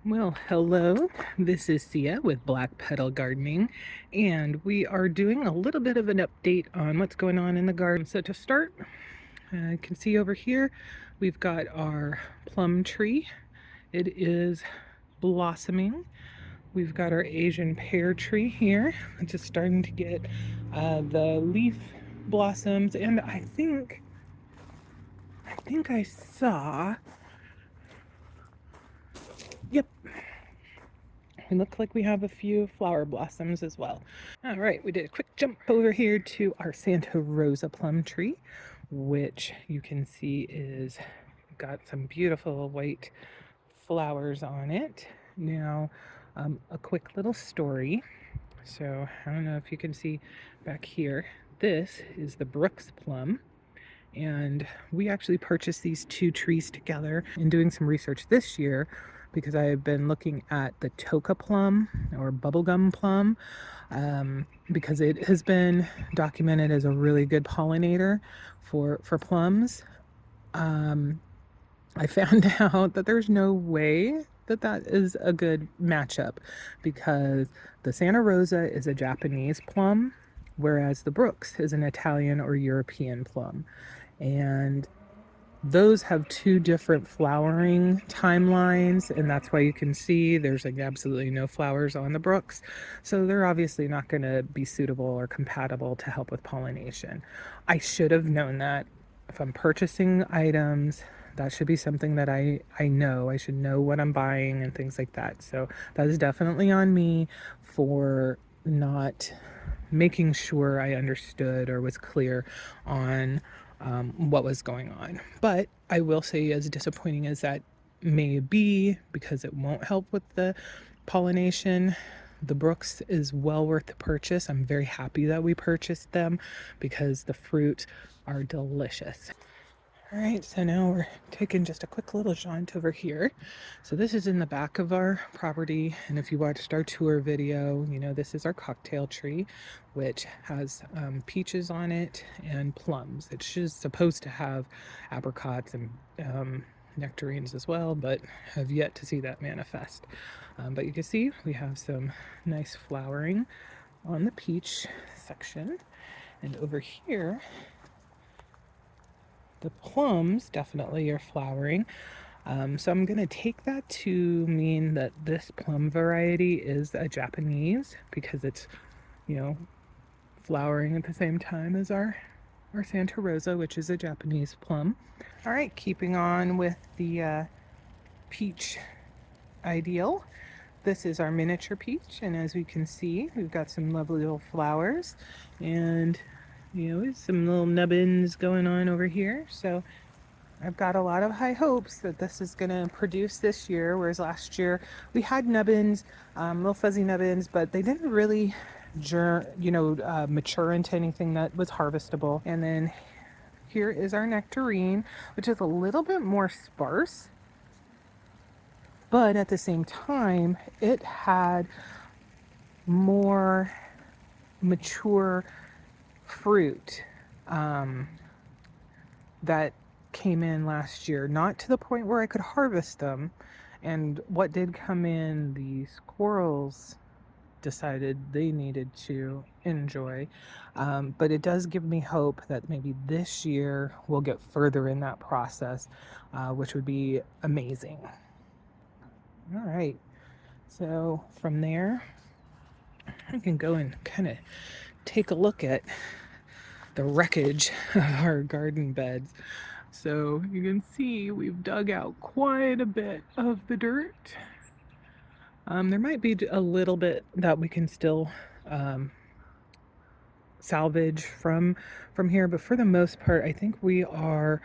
Well, hello. This is Sia with Black Petal Gardening, and we are doing a little bit of an update on what's going on in the garden. So to start, you can see over here, we've got our plum tree. It is blossoming. We've got our Asian pear tree here, which is starting to get the leaf blossoms, and I think I saw, yep, it looks like we have a few flower blossoms as well. All right, we did a quick jump over here to our Santa Rosa plum tree, which you can see is got some beautiful white flowers on it. Now, a quick little story. So I don't know if you can see back here. This is the Brooks plum. And we actually purchased these two trees together in doing some research this year because I have been looking at the Toka plum or bubblegum plum because it has been documented as a really good pollinator for plums. I found out that there's no way that that is a good matchup because the Santa Rosa is a Japanese plum, whereas the Brooks is an Italian or European plum. And those have two different flowering timelines, and that's why you can see there's like absolutely no flowers on the Brooks. So they're obviously not going to be suitable or compatible to help with pollination. I should have known that. If I'm purchasing items, that should be something that I know. I should know what I'm buying and things like that. So that is definitely on me for not making sure I understood or was clear on what was going on. But I will say, as disappointing as that may be, because it won't help with the pollination, the Brooks is well worth the purchase. I'm very happy that we purchased them because the fruit are delicious. All right, so now we're taking just a quick little jaunt over here. So this is in the back of our property, and if you watched our tour video, you know this is our cocktail tree, which has peaches on it and plums. It's just supposed to have apricots and nectarines as well, but have yet to see that manifest. But you can see we have some nice flowering on the peach section, and over here the plums definitely are flowering. So I'm going to take that to mean that this plum variety is a Japanese because it's, you know, flowering at the same time as our Santa Rosa, which is a Japanese plum. All right, keeping on with the peach ideal. This is our miniature peach, and as we can see, we've got some lovely little flowers and some little nubbins going on over here. So I've got a lot of high hopes that this is going to produce this year, whereas last year we had nubbins, little fuzzy nubbins, but they didn't really mature into anything that was harvestable. And then here is our nectarine, which is a little bit more sparse, but at the same time it had more mature fruit that came in last year, not to the point where I could harvest them. And what did come in, the squirrels decided they needed to enjoy. But it does give me hope that maybe this year we'll get further in that process, which would be amazing. All right. So from there, I can go and kind of take a look at the wreckage of our garden beds. So you can see we've dug out quite a bit of the dirt. There might be a little bit that we can still salvage from here, but for the most part, I think we are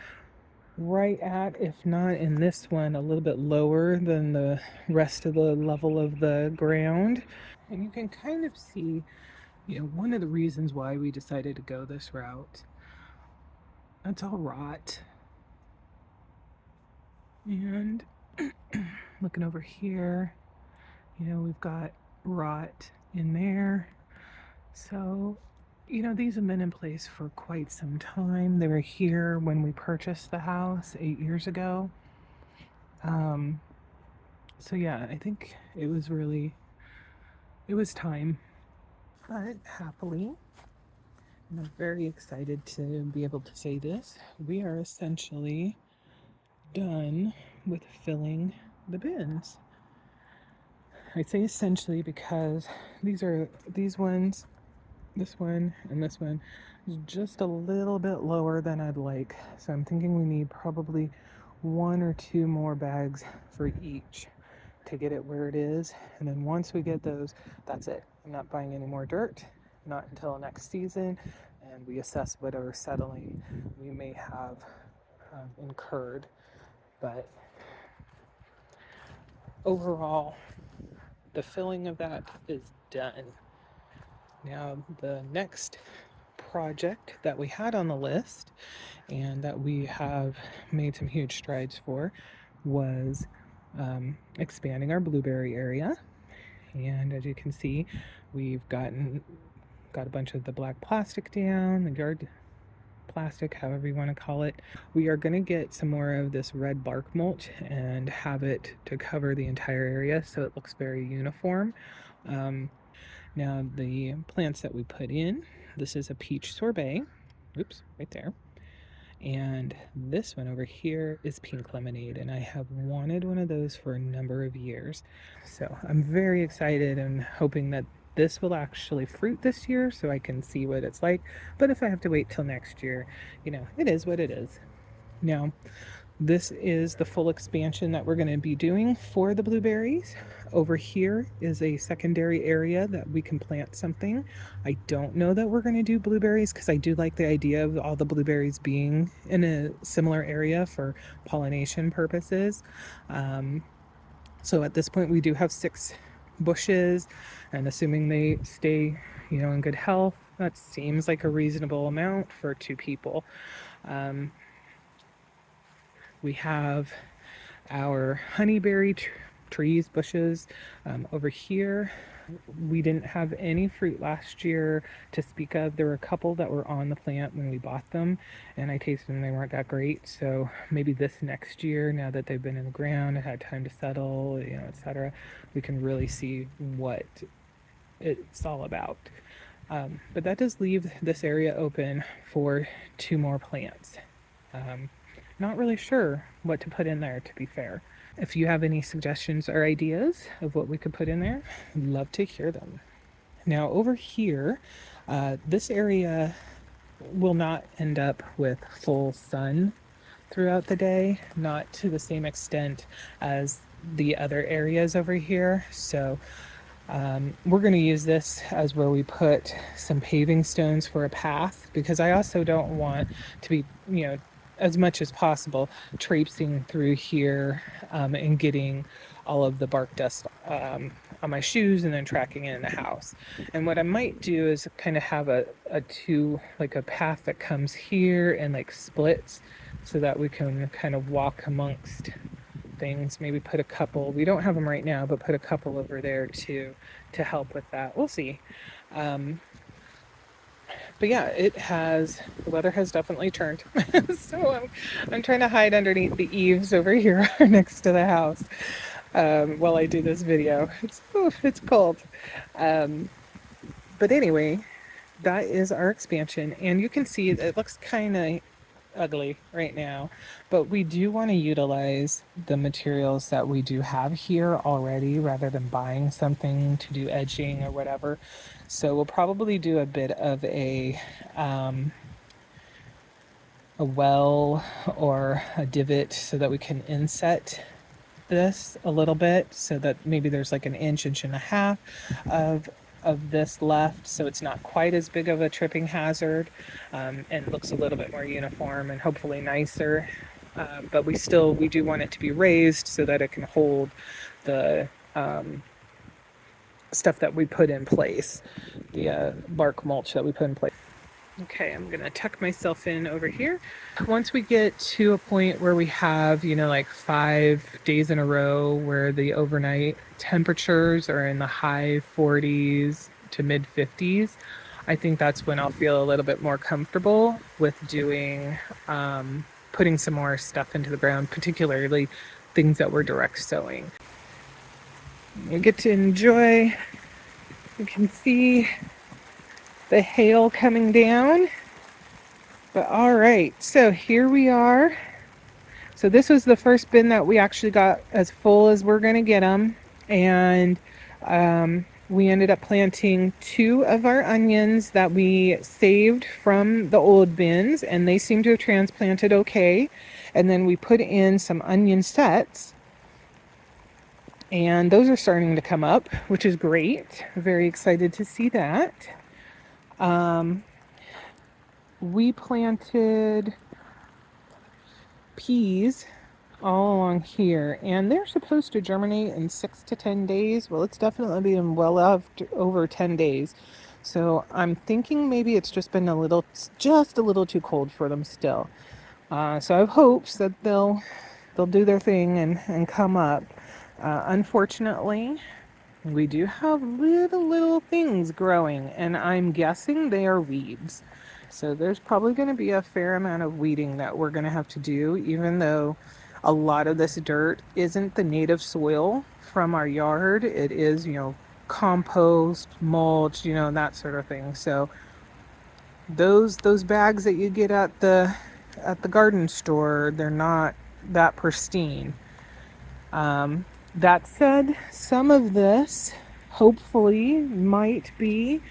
right at, if not in this one, a little bit lower than the rest of the level of the ground. And you can kind of see, one of the reasons why we decided to go this route. That's all rot. And looking over here, we've got rot in there. So, these have been in place for quite some time. They were here when we purchased the house 8 years ago. So yeah, I think it was time. But happily, and I'm very excited to be able to say this, we are essentially done with filling the bins. I say essentially because these ones, this one and this one, is just a little bit lower than I'd like. So I'm thinking we need probably one or two more bags for each to get it where it is. And then once we get those, that's it. I'm not buying any more dirt, not until next season, and we assess whatever settling we may have incurred. But overall, the filling of that is done. Now, the next project that we had on the list and that we have made some huge strides for was expanding our blueberry area. And as you can see, we've got a bunch of the black plastic down, the yard plastic, however you want to call it. We are going to get some more of this red bark mulch and have it to cover the entire area so it looks very uniform. Now the plants that we put in, this is a peach sorbet. Oops, right there. And this one over here is pink lemonade, and I have wanted one of those for a number of years. So I'm very excited and hoping that this will actually fruit this year so I can see what it's like. But if I have to wait till next year, it is what it is. Now, this is the full expansion that we're going to be doing for the blueberries. Over here is a secondary area that we can plant something. I don't know that we're going to do blueberries because I do like the idea of all the blueberries being in a similar area for pollination purposes. So at this point, we do have 6 bushes, and assuming they stay, in good health, that seems like a reasonable amount for 2 people. We have our honeyberry trees, bushes over here. We didn't have any fruit last year to speak of. There were a couple that were on the plant when we bought them, and I tasted them, they weren't that great. So maybe this next year, now that they've been in the ground and had time to settle, etc., we can really see what it's all about. But that does leave this area open for 2 more plants. Not really sure what to put in there, to be fair. If you have any suggestions or ideas of what we could put in there, I'd love to hear them. Now, over here, this area will not end up with full sun throughout the day, not to the same extent as the other areas over here. So we're going to use this as where we put some paving stones for a path, because I also don't want to be, as much as possible, traipsing through here and getting all of the bark dust on my shoes and then tracking it in the house. And what I might do is kind of have a path that comes here and splits so that we can kind of walk amongst things. Maybe put a couple, we don't have them right now, but put a couple over there too to help with that. We'll see. But yeah, the weather has definitely turned. So I'm trying to hide underneath the eaves over here next to the house while I do this video. It's cold. But anyway, that is our expansion. And you can see it looks kind of ugly right now, but we do want to utilize the materials that we do have here already rather than buying something to do edging or whatever. So we'll probably do a bit of a well or a divot so that we can inset this a little bit, so that maybe there's like an inch and a half of this left, so it's not quite as big of a tripping hazard, and looks a little bit more uniform and hopefully nicer. But we do want it to be raised so that it can hold the stuff that we put in place, the bark mulch that we put in place. Okay, I'm gonna tuck myself in over here. Once we get to a point where we have, 5 days in a row where the overnight temperatures are in the high 40s to mid 50s, I think that's when I'll feel a little bit more comfortable with doing, putting some more stuff into the ground, particularly things that we're direct sowing. You get to enjoy, you can see the hail coming down. But all right, so here we are. So this was the first bin that we actually got as full as we're gonna get them. And we ended up planting 2 of our onions that we saved from the old bins, and they seem to have transplanted okay. And then we put in some onion sets, and those are starting to come up, which is great. Very excited to see that. We planted peas all along here, and they're supposed to germinate in 6 to 10 days. Well, it's definitely been well over 10 days. So I'm thinking maybe it's just been just a little too cold for them still. So I have hopes that they'll do their thing and come up. Unfortunately, we do have little things growing, and I'm guessing they are weeds. So there's probably going to be a fair amount of weeding that we're going to have to do, even though a lot of this dirt isn't the native soil from our yard. It is, compost, mulch, that sort of thing. So those bags that you get at the garden store, they're not that pristine. That said, some of this hopefully might be,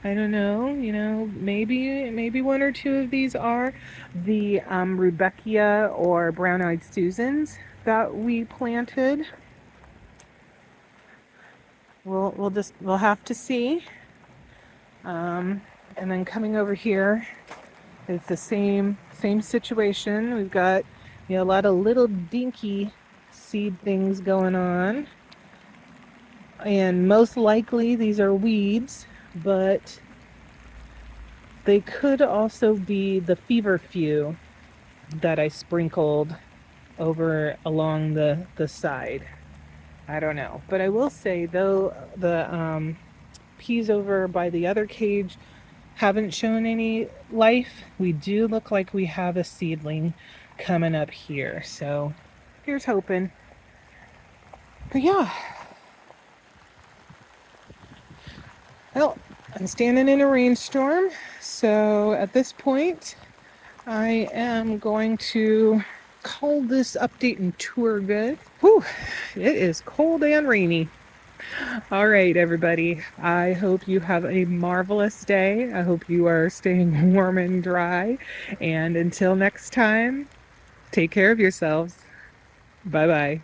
I don't know, maybe 1 or 2 of these are the Rudbeckia or brown-eyed Susans that we planted. We'll have to see. And then coming over here, it's the same situation. We've got a lot of little dinky seed things going on, and most likely these are weeds, but they could also be the feverfew that I sprinkled over along the side. I don't know, but I will say though the peas over by the other cage haven't shown any life. We do look like we have a seedling coming up here, so here's hoping. But yeah, well, I'm standing in a rainstorm, so at this point I am going to call this update and tour good. Whew, it is cold and rainy. All right, everybody. I hope you have a marvelous day. I hope you are staying warm and dry. And until next time, take care of yourselves. Bye bye.